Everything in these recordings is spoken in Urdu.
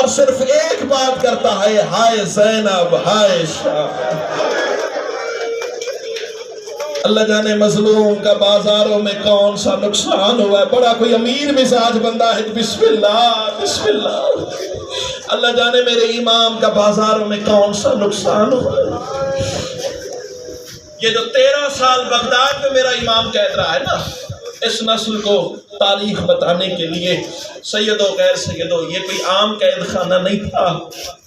اور صرف ایک بات کرتا ہے، ہائے زینب ہائے شاہ۔ اللہ جانے مظلوم کا بازاروں میں کون سا نقصان ہوا ہے، بڑا کوئی امیر مزاج بندہ ہے، بسم اللہ بسم اللہ۔ اللہ جانے میرے امام کا بازاروں میں کون سا نقصان ہوا ہے۔ یہ جو 13 سال بغداد میں میرا امام قید رہا ہے نا، اس نسل کو تاریخ بتانے کے لیے سیدو غیر سیدو، یہ کوئی عام قید خانہ نہیں تھا۔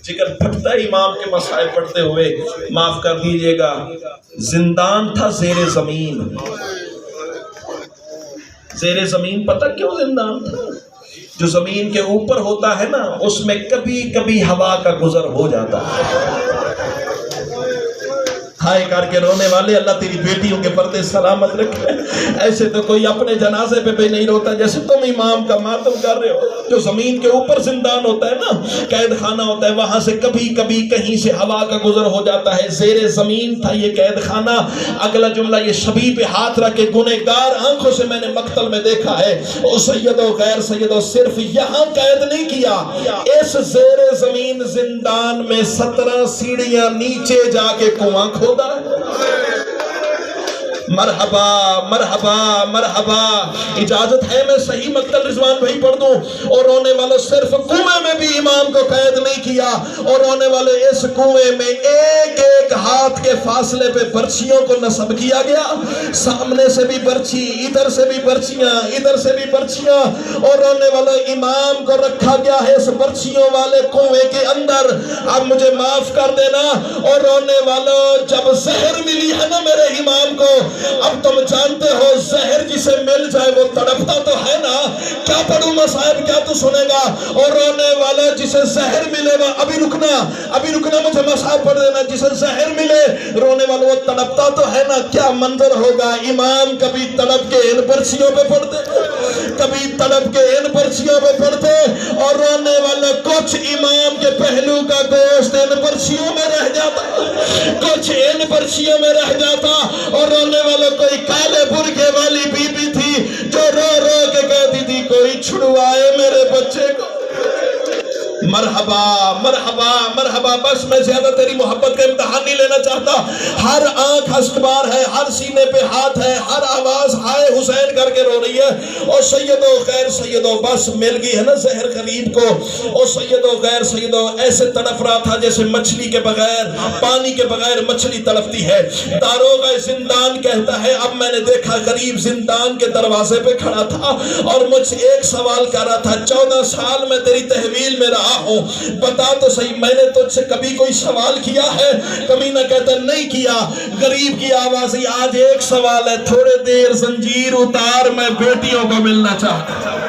جگر پھٹتا امام کے مسائل پڑھتے ہوئے، معاف کر دیجئے گا، زندان تھا زیر زمین۔ زیر زمین پتہ کیوں زندان تھا؟ جو زمین کے اوپر ہوتا ہے نا، اس میں کبھی کبھی ہوا کا گزر ہو جاتا ہے۔ ہائے کر کے رونے والے، اللہ تیری بیٹیوں کے پردے سلامت رکھے۔ ایسے تو کوئی اپنے جنازے پہ بھی نہیں روتا جیسے تم امام کا ماتم کر رہے ہو۔ جو زمین کے اوپر زندان ہوتا ہے نا، قید خانہ ہوتا ہے، وہاں سے کبھی کبھی کہیں سے ہوا کا گزر ہو جاتا ہے۔ زیر زمین تھا یہ قید خانہ۔ اگلا جملہ یہ شبی پہ ہاتھ رکھ کے گنہگار آنکھوں سے میں نے مقتل میں دیکھا ہے۔ او سیدو غیر سیدو، صرف یہاں قید نہیں کیا، اس زیر زمین زندان میں 17 سیڑھیاں نیچے جا کے کنواں کھودا ہے۔ مرحبا مرحبا مرحبا۔ اجازت ہے میں صحیح مقتل رضوان بھائی پڑھ دوں؟ اور رونے والے صرف کنویں میں بھی امام کو قید نہیں کیا، اور رونے والے اس کنویں میں ایک ایک ہاتھ کے فاصلے پہ برچیوں کو نصب کیا گیا۔ سامنے سے بھی برچی، ادھر سے بھی برچیاں، ادھر سے بھی برچیاں، اور رونے والے امام کو رکھا گیا ہے اس برچیوں والے کنویں کے اندر۔ اب مجھے معاف کر دینا، اور رونے والوں جب زہر ملی ہے نا میرے امام کو، اب تم جانتے ہو زہر جسے مل جائے وہ تڑپتا تو ہے نا۔ کیا پڑھوں مصائب، کیا تو سنے گا؟ اور رونے والا جسے زہر ملے گا، ابھی رکنا مجھے مصائب پڑھ دینا، جسے زہر ملے رونے والا وہ تڑپتا تو ہے نا۔ کیا منظر ہوگا، امام کبھی تڑپ کے ان برچیوں پہ پڑھتے، کبھی تڑپ کے ان برچیوں پہ پڑھتے، اور رونے والا کچھ امام کے پہلو کا گوشت ان برچیوں میں رہ جاتا، کچھ ان برچیوں میں رہ جاتا، اور رونے والا کوئی کالے برقعے والی بی بی تھی جو رو رو کے کہتی تھی کوئی چھڑوائے میرے بچے کو۔ مرحبا مرحبا مرحبا۔ بس میں زیادہ تیری محبت کا امتحان نہیں لینا چاہتا۔ ہر آنکھ ہسکبار ہے، ہر سینے پہ ہاتھ ہے، ہر آواز ہائے حسین کر کے رو رہی ہے۔ اور سیدو غیر سیدو، بس مل گئی ہے نا زہر غریب کو۔ اور سیدو غیر سیدو ایسے تڑپ رہا تھا جیسے مچھلی کے بغیر، پانی کے بغیر مچھلی تڑپتی ہے۔ داروغہ زندان کہتا ہے اب میں نے دیکھا غریب زندان کے دروازے پہ کھڑا تھا اور مجھ سے ایک سوال کر رہا تھا، 14 سال میں تیری تحویل میں رہا ہوں، بتا تو صحیح میں نے تجھ سے کبھی کوئی سوال کیا ہے؟ کمینہ کہتا نہیں کیا۔ غریب کی آواز ہی آج ایک سوال ہے، تھوڑے دیر زنجیر اتار میں بیٹیوں کو ملنا چاہتا ہوں۔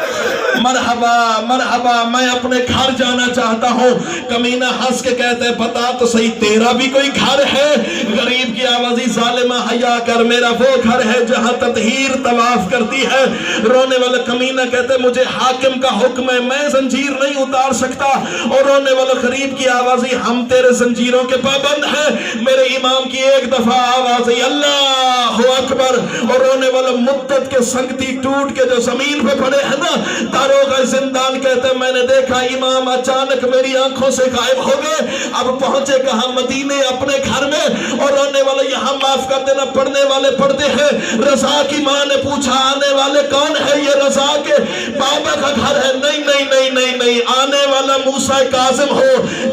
مرحبا مرحبا، میں اپنے گھر جانا چاہتا ہوں۔ کمینہ ہنس کے کہتے ہیں بتا تو صحیح تیرا بھی کوئی گھر ہے؟ غریب کی آوازی ظالمہ حیا کر، میرا وہ گھر ہے جہاں تطہیر طواف کرتی ہے۔ رونے والا کمینہ کہتے ہیں مجھے حاکم کا حکم ہے، میں زنجیر نہیں اتار سکتا۔ اور رونے والا غریب کی آوازی ہم تیرے زنجیروں کے پابند ہیں۔ میرے امام کی ایک دفعہ آوازی اللہ اکبر، اور رونے والا مدت کے سنگتی ٹوٹ کے جو زمین پہ پڑے ہیں نا، داروغہ زندان کہتے ہیں میں نے دیکھا امام اچانک میری آنکھوں سے غائب ہو گئے۔ اب پہنچے کہاں؟ مدینے اپنے گھر میں۔ اور رونے والا یہاں معاف کر دینا، پڑھنے والے پڑھتے ہیں۔ رضا کی ماں نے پوچھا آنے والے کون ہے؟ یہ رضا کے بابا کا گھر ہے۔ نہیں نہیں نہیں نہیں نہیں، آنے والا موسیٰ کاظم ہو،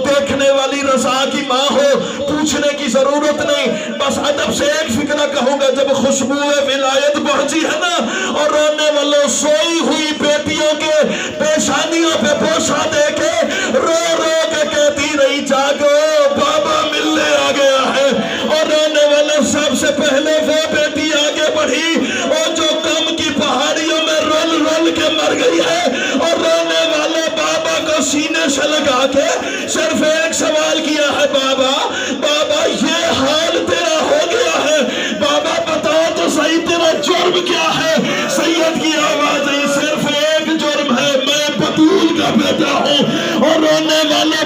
دیکھنے والی رضا کی ماں ہو، پوچھنے کی ضرورت نہیں۔ بس ادب سے ایک فکرہ کہوں گا، جب خوشبو ولایت پہنچی ہے نا، اور رونے والوں سوئی ہوئی بیٹیوں کے پیشانیوں پہ بوسہ دے کے رو رو کے کہتی رہی جاگو بابا ملنے آ گیا ہے۔ اور رونے والے سب سے پہلے وہ بیٹی آگے بڑھی اور جو غم کی پہاڑیوں میں رول رول کے مر گئی ہے، اور رونے والے بابا کو سینے سے لگا کے صرف ایک سوال کیا ہے، بابا بابا یہ حال تیرا ہو گیا ہے، بابا بتا تو صحیح تیرا جرم کیا ہے؟ سید کی آواز ہے صرف ایک جرم ہے، میں بطول کا بیٹا ہوں۔ اور رونے والے